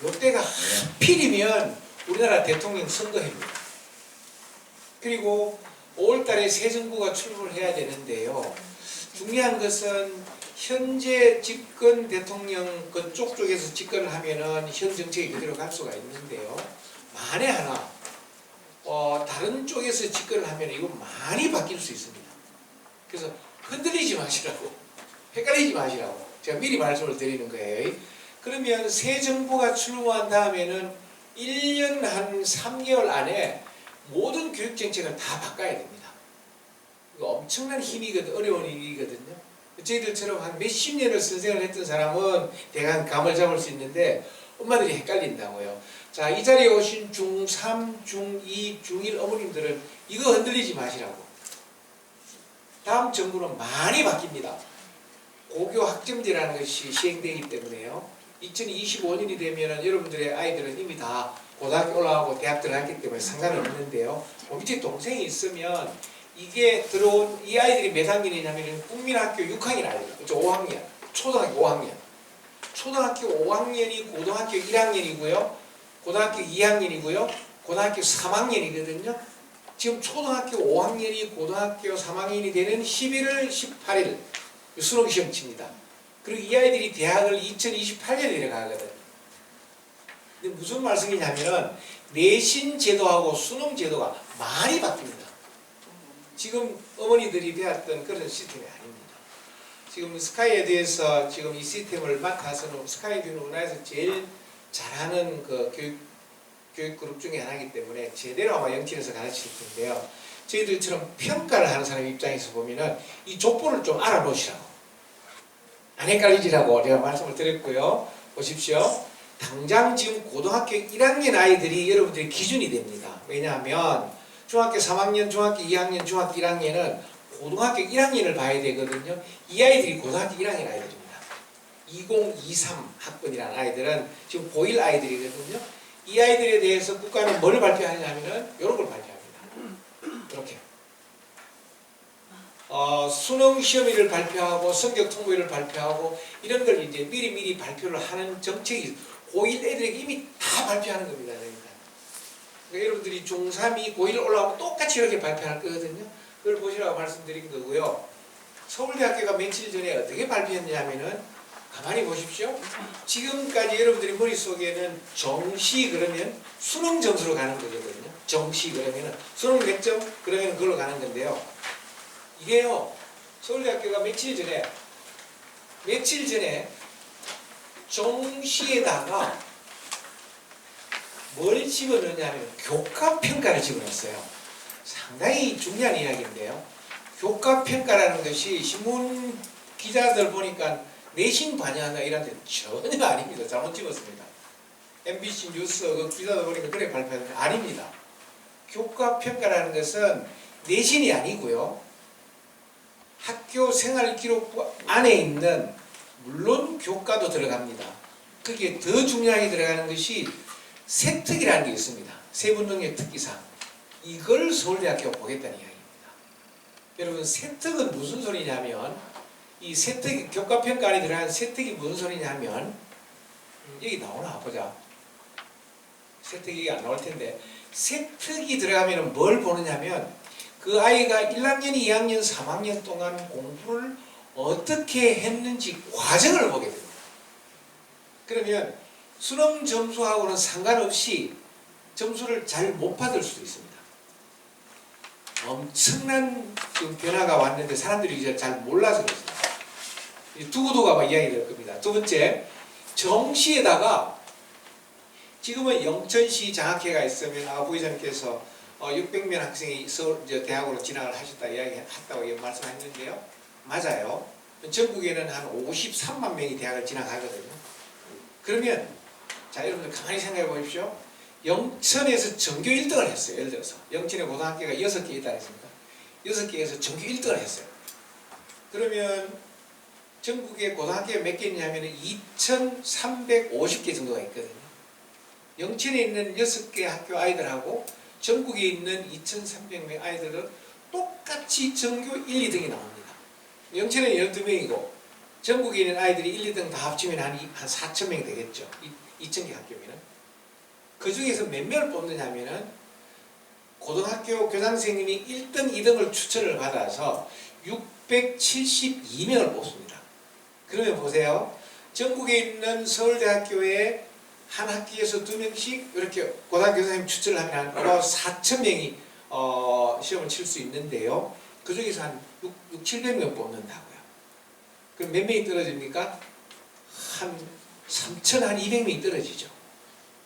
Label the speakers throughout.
Speaker 1: 요때가 하필이면 우리나라 대통령 선거해입니다. 그리고 5월달에 새 정부가 출범을 해야 되는데요. 중요한 것은 현재 집권 대통령 그쪽 쪽에서 집권을 하면은 현 정책이 그대로 갈 수가 있는데요. 만에 하나 다른 쪽에서 집권을 하면 이거 많이 바뀔 수 있습니다. 그래서 흔들리지 마시라고, 헷갈리지 마시라고 제가 미리 말씀을 드리는 거예요. 그러면 새 정부가 출범한 다음에는 1년 한 3개월 안에 모든 교육 정책을 다 바꿔야 됩니다. 이거 엄청난 힘이거든, 어려운 일이거든요. 저희들처럼 한 몇십 년을 선생을 했던 사람은 대강 감을 잡을 수 있는데 엄마들이 헷갈린다고요. 자, 이 자리에 오신 중3, 중2, 중1 어머님들은 이거 흔들리지 마시라고. 다음 정부는 많이 바뀝니다. 고교 학점제라는 것이 시행되기 때문에요. 2025년이 되면 여러분들의 아이들은 이미 다 고등학교 올라가고 대학 들어갔기 때문에 상관은 없는데요. 밑에 동생이 있으면 이게 들어온 이 아이들이 몇 학년이냐면 국민학교 6학년 아이들, 5학년, 초등학교 5학년. 초등학교 5학년이 고등학교 1학년이고요. 고등학교 2학년이고요. 고등학교 3학년이거든요. 지금 초등학교 5학년이 고등학교 3학년이 되는 11월 18일 수능시험 칩니다. 그리고 이 아이들이 대학을 2028년에 내려가거든요. 근데 무슨 말씀이냐면 내신 제도하고 수능 제도가 많이 바뀝니다. 지금 어머니들이 배웠던 그런 시스템이 아닙니다. 지금 스카이에듀에서 지금 이 시스템을 맡아서는 스카이에듀는 우리나라에서 제일 잘하는 그 교육 그룹 중에 하나이기 때문에 제대로 아마 영진에서 가르칠 텐데요. 저희들처럼 평가를 하는 사람 입장에서 보면은 이 족보를 좀 알아놓으시라고. 안 헷갈리지라고 제가 말씀을 드렸고요. 보십시오. 당장 지금 고등학교 1학년 아이들이 여러분들의 기준이 됩니다. 왜냐하면 중학교 3학년, 중학교 2학년, 중학교 1학년은 고등학교 1학년을 봐야 되거든요. 이 아이들이 고등학교 1학년 아이들입니다. 2023 학번이라는 아이들은 지금 고1 아이들이거든요. 이 아이들에 대해서 국가는 뭘 발표하냐면은 이런 걸 발표합니다. 이렇게. 수능 시험일을 발표하고 성적 통보일을 발표하고 이런 걸 이제 미리 발표를 하는 정책이 고1 애들에게 이미 다 발표하는 겁니다. 그러니까 여러분들이 중3이 고1 올라오면 똑같이 이렇게 발표할 거거든요. 그걸 보시라고 말씀드린 거고요. 서울대학교가 며칠 전에 어떻게 발표했냐면은 가만히 보십시오. 지금까지 여러분들이 머릿속에는 정시 그러면 수능 점수로 가는 거거든요. 정시 그러면은 수능 몇 점? 그러면 그걸로 가는 건데요. 이게요. 서울대학교가 며칠 전에 정시에다가 뭘 집어넣냐면 교과평가를 집어넣었어요. 상당히 중요한 이야기인데요. 교과평가라는 것이 신문 기자들 보니까 내신 반영한다 이런 데 전혀 아닙니다. 잘못 집었습니다. MBC 뉴스 그 기자들 보니까 그래 발표하는데 아닙니다. 교과평가라는 것은 내신이 아니고요. 학교 생활기록부 안에 있는 물론 교과도 들어갑니다. 거기에 더 중요하게 들어가는 것이 세특이라는 게 있습니다. 세부능력 특기상. 이걸 서울대학교가 보겠다는 이야기입니다. 여러분 세특은 무슨 소리냐면 이 세특, 교과평가 안에 들어간 세특이 무슨 소리냐면 여기 나오나 보자. 세특이 안 나올 텐데 세특이 들어가면 뭘 보느냐면 그 아이가 1학년, 2학년, 3학년 동안 공부를 어떻게 했는지 과정을 보게 됩니다. 그러면 수능 점수하고는 상관없이 점수를 잘 못 받을 수도 있습니다. 엄청난 지금 변화가 왔는데 사람들이 이제 잘 몰라서 그렇습니다. 두고두고 아마 이야기 될 겁니다. 두 번째, 정시에다가 지금은 영천시 장학회가 있으면 부회장님께서 600명 학생이 서울 대학으로 진학을 하셨다 이야기했다고 말씀하셨는데요. 맞아요. 전국에는 한 53만 명이 대학을 진학하거든요. 그러면 자 여러분들 가만히 생각해 보십시오. 영천에서 전교 1등을 했어요. 예를 들어서 영천에 고등학교가 6개 있다 했습니다. 6개에서 전교 1등을 했어요. 그러면 전국에 고등학교가 몇 개 있냐면 2,350개 정도가 있거든요. 영천에 있는 6개 학교 아이들하고 전국에 있는 2,300명 아이들은 똑같이 전교 1, 2등이 나옵니다. 영천에 12명이고 전국에 있는 아이들이 1, 2등 다 합치면 한 4,000명 되겠죠. 2,000개 학교면은. 그 중에서 몇 명을 뽑느냐면은 고등학교 교장선생님이 1등, 2등을 추천을 받아서 672명을 뽑습니다. 그러면 보세요. 전국에 있는 서울대학교에 한 학기에서 2명씩 이렇게 고등학교 선생님 추천을 하면 한 4,000명이 시험을 칠 수 있는데요. 그 중에서 한 700명 뽑는다고요. 그럼 몇 명이 떨어집니까? 한 3,200명이 떨어지죠.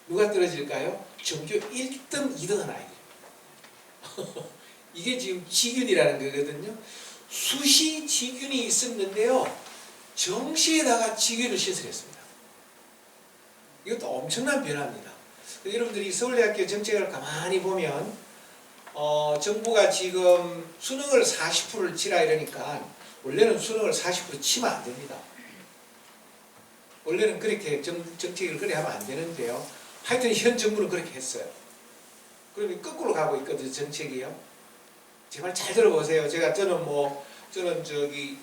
Speaker 1: 누가 떨어질까요? 전교 1등, 2등은 아이들. 이게 지금 지균이라는 거거든요. 수시 지균이 있었는데요. 정시에다가 지균을 신설했습니다. 이것도 엄청난 변화입니다. 여러분들이 서울대학교 정책을 가만히 보면 정부가 지금 수능을 40%를 치라 이러니까 원래는 수능을 40% 치면 안 됩니다. 원래는 그렇게 정책을 그래 하면 안 되는데요. 하여튼 현 정부는 그렇게 했어요. 그러면 거꾸로 가고 있거든요, 정책이요. 제 말 잘 들어보세요. 저는 저기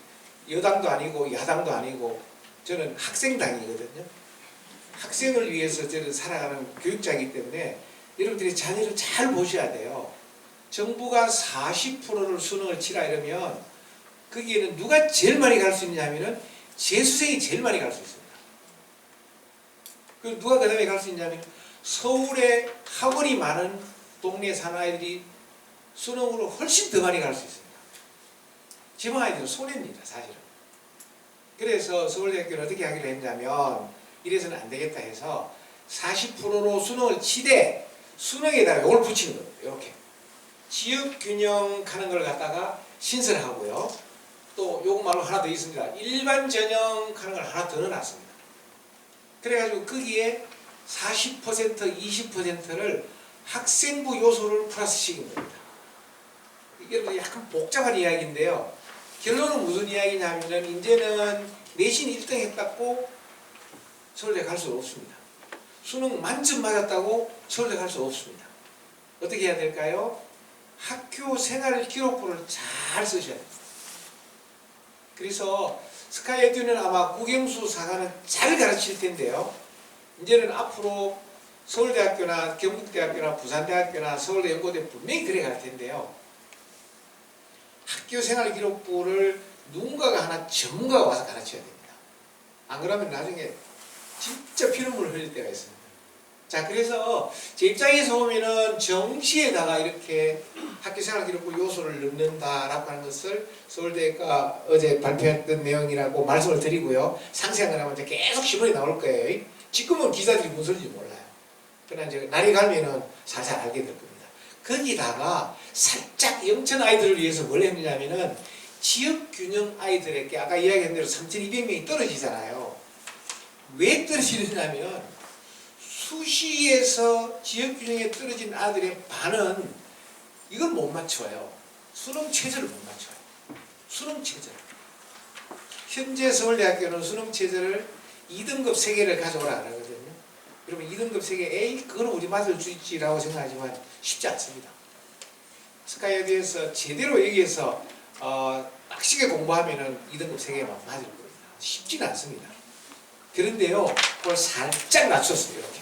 Speaker 1: 여당도 아니고 야당도 아니고 저는 학생당이거든요. 학생을 위해서 저는 살아가는 교육자이기 때문에 여러분들이 자녀를 잘 보셔야 돼요. 정부가 40%를 수능을 치라 이러면 거기에는 누가 제일 많이 갈 수 있냐면은 재수생이 제일 많이 갈 수 있습니다. 그 누가 그 다음에 갈 수 있냐면 서울에 학원이 많은 동네에 사는 아이들이 수능으로 훨씬 더 많이 갈 수 있습니다. 지방 아이들은 손해입니다, 사실은. 그래서 서울대학교는 어떻게 하기로 했냐면 이래서는 안 되겠다 해서 40%로 수능을 치되 수능에다가 이걸 붙이는 겁니다. 이렇게 지역균형 하는 걸 갖다가 신설하고요. 또 요거 말로 하나 더 있습니다. 일반 전형 하는 걸 하나 더 넣어놨습니다. 그래가지고 거기에 40%, 20%를 학생부 요소를 플러스 시킨 겁니다. 이게 약간 복잡한 이야기인데요. 결론은 무슨 이야기냐면 이제는 내신 1등 했다고 서울대 갈 수 없습니다. 수능 만점 맞았다고 서울대 갈 수 없습니다. 어떻게 해야 될까요? 학교 생활 기록부를 잘 쓰셔야 됩니다. 그래서 스카이에듀는 아마 국영수 사관은 잘 가르칠 텐데요. 이제는 앞으로 서울대학교나 경북대학교나 부산대학교나 서울대연고대 분명히 그래 갈 텐데요. 학교 생활 기록부를 누군가가 하나 전문가가 와서 가르쳐야 됩니다. 안 그러면 나중에 진짜 피눈물 흘릴 때가 있습니다. 자, 그래서 제 입장에서 보면은 정시에다가 이렇게 학교생활 기록부 요소를 넣는다라고 하는 것을 서울대가 어제 발표했던 내용이라고 말씀을 드리고요. 상세한 건 아마 계속 신문에 나올 거예요. 지금은 기자들이 무슨 소리인지 몰라요. 그러나 이제 날이 가면은 살살 알게 될 겁니다. 거기다가 살짝 영천 아이들을 위해서 뭘 했느냐면은 지역균형 아이들에게 아까 이야기한 대로 3,200명이 떨어지잖아요. 왜 떨어지느냐면 수시에서 지역균형에 떨어진 아들의 반은 이걸 못 맞춰요. 수능 최저를 못 맞춰요. 수능 최저. 현재 서울대학교는 수능 최저를 2등급 3개를 가져오라 그러거든요. 그러면 2등급 3개, 에이 그거는 우리 맞을 수 있지라고 생각하지만 쉽지 않습니다. 스카이에듀에서 제대로 여기에서 빡시게 공부하면은 2등급 3개만 맞을 겁니다. 쉽지는 않습니다. 그런데요, 그걸 살짝 낮췄어요. 이렇게.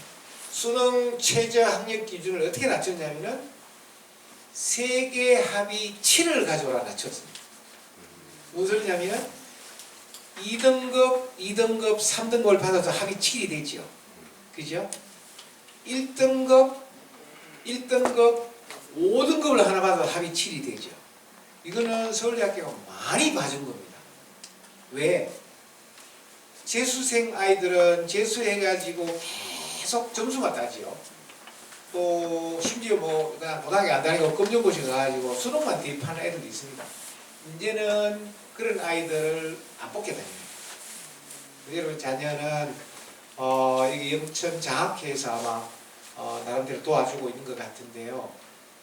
Speaker 1: 수능 최저 학력 기준을 어떻게 낮췄냐면은 세계 합의 7을 가져오라 낮췄습니다. 무슨 소리냐면 2등급, 2등급, 3등급을 받아서 합의 7이 되죠. 그죠? 1등급, 1등급, 5등급을 하나 받아서 합의 7이 되죠. 이거는 서울대학교가 많이 봐준 겁니다. 왜? 재수생 아이들은 재수해가지고 계속 점수만 따지요. 또 심지어 뭐 고등학교 안 다니고 검정고시 가가지고 수능만 대입하는 애들도 있습니다. 이제는 그런 아이들을 안 뽑게 됩니다. 여러분 자녀는 여기 영천 장학회에서 아마 나름대로 도와주고 있는 것 같은데요.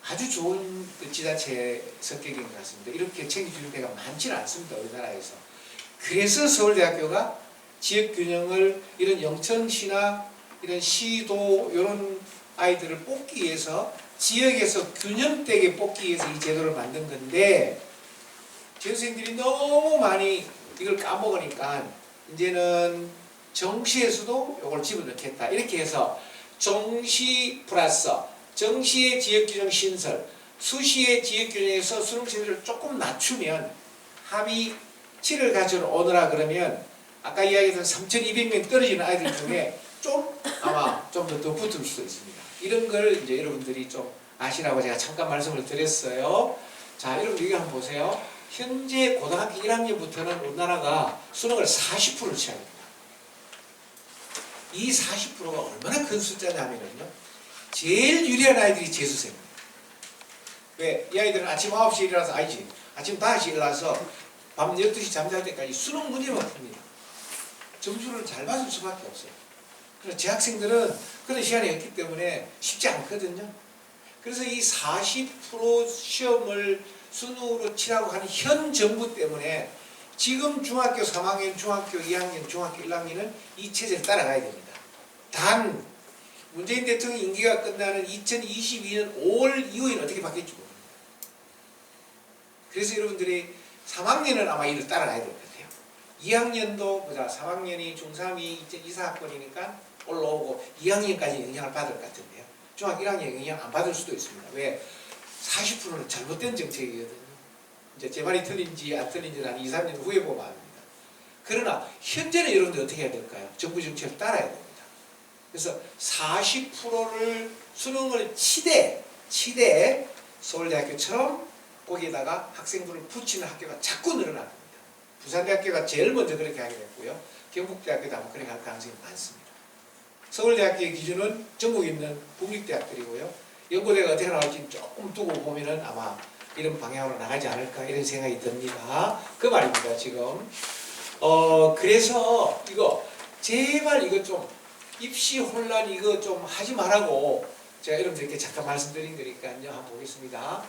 Speaker 1: 아주 좋은 그 지자체 성격인 것 같습니다. 이렇게 챙겨주는 데가 많지는 않습니다. 우리나라에서. 그래서 서울대학교가 지역균형을 이런 영천시나 이런 시도 이런 아이들을 뽑기 위해서 지역에서 균형되게 뽑기 위해서 이 제도를 만든 건데 재수생들이 너무 많이 이걸 까먹으니까 이제는 정시에서도 이걸 집어넣겠다. 이렇게 해서 정시 플러스 정시의 지역규정 신설, 수시의 지역규정에서 수능 체제를 조금 낮추면 합의 7을 가지고 오느라 그러면 아까 이야기했던 3,200명 떨어지는 아이들 중에 좀 아마 좀 더 붙을 수도 있습니다. 이런 걸 이제 여러분들이 좀 아시라고 제가 잠깐 말씀을 드렸어요. 자, 여러분 여기 한번 보세요. 현재 고등학교 1학년부터는 우리나라가 수능을 40%를 취합니다. 이 40%가 얼마나 큰 숫자냐면요. 제일 유리한 아이들이 재수생입니다. 왜? 이 아이들은 아침 9시에 일어나서 아니지. 아침 5시에 일어나서 밤 12시 잠잘 때까지 수능 문제만 풉니다. 점수를 잘 받을 수밖에 없어요. 그래서 재학생들은 그런 시간이 없기 때문에 쉽지 않거든요. 그래서 이 40% 시험을 수능으로 치라고 하는 현 정부 때문에 지금 중학교 3학년, 중학교 2학년, 중학교 1학년은 이 체제를 따라가야 됩니다. 단 문재인 대통령 임기가 끝나는 2022년 5월 이후에는 어떻게 바뀔지 모릅니다. 그래서 여러분들이 3학년은 아마 이를 따라가야 될 것 같아요. 2학년도 보자. 3학년이 중3이 2024학번이니까 올라오고 2학년까지 영향을 받을 것 같은데요. 중학교 1학년 영향 안 받을 수도 있습니다. 왜? 40%는 잘못된 정책이거든요. 이제 제 말이 틀린지 안 틀린지는 한 2, 3년 후에 보면 압니다. 그러나 현재는 여러분들 어떻게 해야 될까요? 정부 정책을 따라야 됩니다. 그래서 40%를 수능을 치되 서울대학교처럼 거기에다가 학생들을 붙이는 학교가 자꾸 늘어납니다. 부산대학교가 제일 먼저 그렇게 하게 됐고요. 경북대학교도 아마 그렇게 할 가능성이 많습니다. 서울대학교의 기준은 전국에 있는 국립대학들이고요. 연고대가 어떻게 나올지 조금 두고 보면은 아마 이런 방향으로 나가지 않을까 이런 생각이 듭니다. 그 말입니다, 지금. 그래서 이거 제발 이거 좀 입시 혼란 이거 좀 하지 말라고 제가 여러분들께 잠깐 말씀드린 거니까요. 한번 보겠습니다.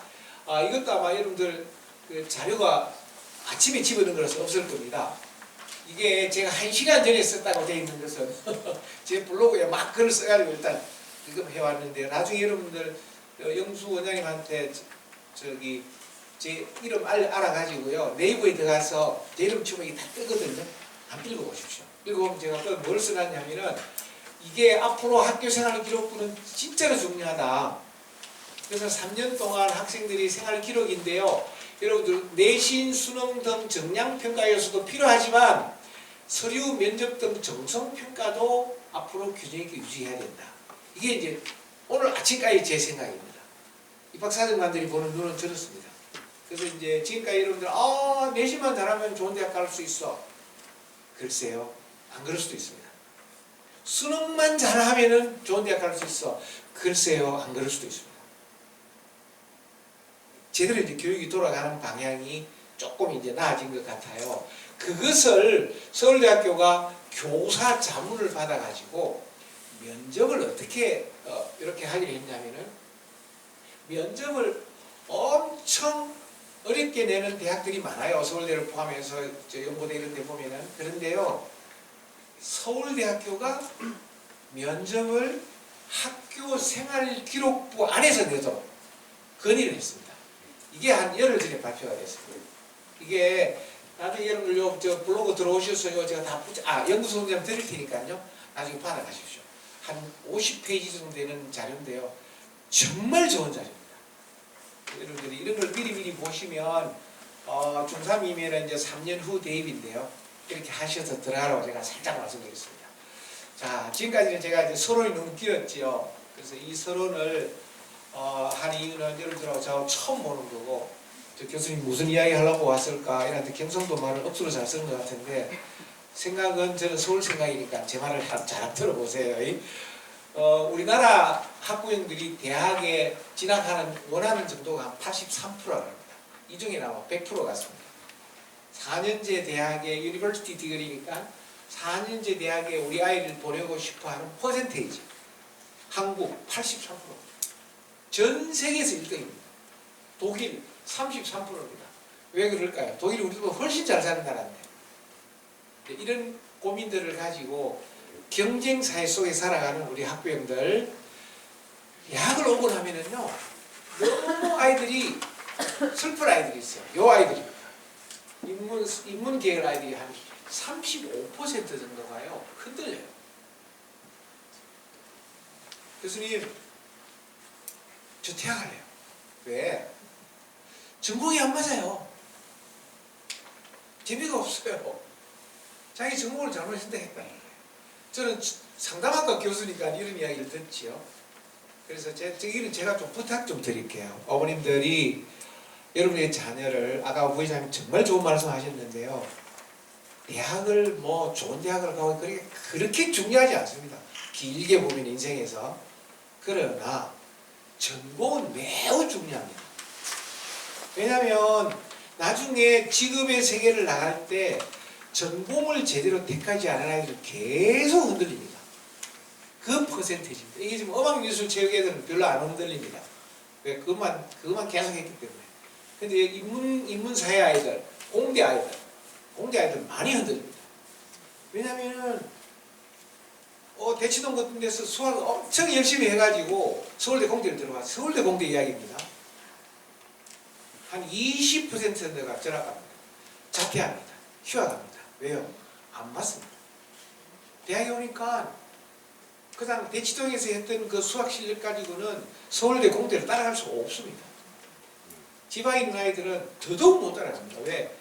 Speaker 1: 이것도 아마 여러분들 그 자료가 아침에 집어넣은 거라서 없을 겁니다. 이게 제가 1시간 전에 썼다고 되어 있는 것은 제 블로그에 막 글을 써가지고 일단 읽어해왔는데 나중에 여러분들 영수 원장님한테 저기 제 이름 알아가지고요. 네이버에 들어가서 제 이름 치면 이게 다 뜨거든요. 한번 읽어보십시오. 읽어보면 제가 또 뭘 써놨냐면은 이게 앞으로 학교생활 기록부는 진짜로 중요하다. 그래서 3년 동안 학생들이 생활 기록인데요. 여러분들 내신, 수능 등 정량평가 요소도 필요하지만 서류, 면접 등 정성평가도 앞으로 규정 있게 유지해야 된다. 이게 이제 오늘 아침까지 제 생각입니다. 입학사정관들이 보는 눈은 저렇습니다. 그래서 이제 지금까지 여러분들 내신만 잘하면 좋은 대학 갈 수 있어. 글쎄요. 안 그럴 수도 있습니다. 수능만 잘하면은 좋은 대학 갈 수 있어. 글쎄요. 안 그럴 수도 있습니다. 제대로 이제 교육이 돌아가는 방향이 조금 이제 나아진 것 같아요. 그것을 서울대학교가 교사 자문을 받아가지고 면접을 어떻게 이렇게 하기로 했냐면은 면접을 엄청 어렵게 내는 대학들이 많아요. 서울대를 포함해서 연고대 이런 데 보면은. 그런데요. 서울대학교가 면접을 학교 생활기록부 안에서 내도 건의를 했습니다. 이게 한 열흘 전에 발표가 됐습니다. 이게 나중에 여러분들 저 블로그 들어오셔서요. 제가 다 연구소 원장 드릴 테니까요. 나중에 받아가십시오. 한 50페이지 정도 되는 자료인데요. 정말 좋은 자료입니다. 여러분들이 이런 걸 미리 보시면 중3이면 이제 3년 후 대입인데요. 이렇게 하셔서 들어가라고 제가 살짝 말씀드리겠습니다. 자, 지금까지는 제가 이제 서론이 너무 길었지요. 그래서 이 서론을 한 이유는 여러분들하고 저 처음 보는 거고, 저 교수님 무슨 이야기 하려고 왔을까 이런데 경상도 말을 억수로 잘 쓰는 것 같은데 생각은 저는 서울 생각이니까 제 말을 잘 들어보세요. 우리나라 학부형들이 대학에 진학하는 원하는 정도가 한 83%가 됩니다. 이 중에 아마 100%가 갔습니다. 4년제 대학의 유니버시티 디그리니까 4년제 대학에 우리 아이를 보내고 싶어하는 퍼센테이지 한국 83%, 전 세계에서 1등입니다. 독일 33%입니다. 왜 그럴까요? 독일이 우리보다 훨씬 잘 사는 나라인데 이런 고민들을 가지고 경쟁사회 속에 살아가는 우리 학부형들 대학을 오고 나면은요 너무 아이들이 슬픈 아이들이 있어요. 요 아이들입니다. 인문 계열 아이들이 한 35% 정도가요 흔들려요. 교수님, 저 퇴학할래요. 왜? 전공이 안 맞아요. 재미가 없어요. 자기 전공을 잘못 선택했다는 거예요. 저는 상담학과 교수니까 이런 이야기를 듣지요. 그래서 저기는 제가 좀 부탁 좀 드릴게요. 어머님들이 여러분의 자녀를, 아까 부회장님 정말 좋은 말씀 하셨는데요. 대학을 뭐 좋은 대학을 가고 그렇게 중요하지 않습니다. 길게 보면 인생에서. 그러나 전공은 매우 중요합니다. 왜냐하면 나중에 직업의 세계를 나갈 때 전공을 제대로 택하지 않은 아이들은 계속 흔들립니다. 그 퍼센테이지입니다. 이게 지금 음악예술체육애들은 별로 안 흔들립니다. 왜? 그것만 계속 했기 때문에. 근데 인문사회 아이들, 공대 아이들 많이 흔들립니다. 왜냐면은 대치동 같은 데서 수학을 엄청 열심히 해가지고 서울대 공대를 들어가서 서울대 공대 이야기입니다. 한 20%가 전학갑니다. 자퇴합니다. 휴학합니다. 왜요? 안 맞습니다. 대학에 오니까 그냥 대치동에서 했던 그 수학 실력 가지고는 서울대 공대를 따라갈 수가 없습니다. 지방에 있는 아이들은 더더욱 못 따라갑니다. 왜?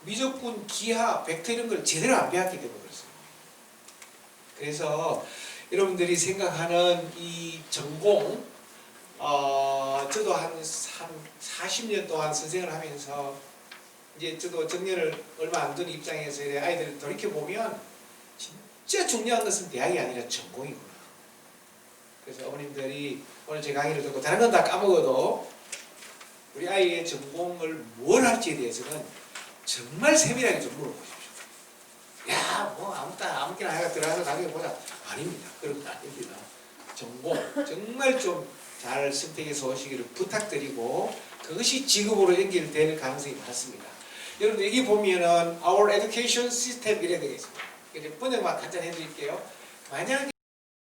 Speaker 1: 미적분, 기하, 벡터 이런 걸 제대로 안 배웠기 때문에 그렇습니다. 그래서 여러분들이 생각하는 이 전공, 저도 한 40년 동안 선생을 하면서 이제 저도 정년을 얼마 안 된 입장에서 아이들을 돌이켜보면 진짜 중요한 것은 대학이 아니라 전공이구나. 그래서 어머님들이 오늘 제 강의를 듣고 다른 건 다 까먹어도 우리 아이의 전공을 뭘 할지에 대해서는 정말 세밀하게 좀 물어보십시오. 야, 뭐 아무렇게나 해가 들어가서 나중에 보자. 아닙니다. 그런 거 아닙니다. 전공 정말 좀 잘 선택해서 오시기를 부탁드리고 그것이 직업으로 연결될 가능성이 많습니다. 여러분 여기 보면은 Our Education System 이래 되어 있습니다. 번역만 간단히 해드릴게요. 만약에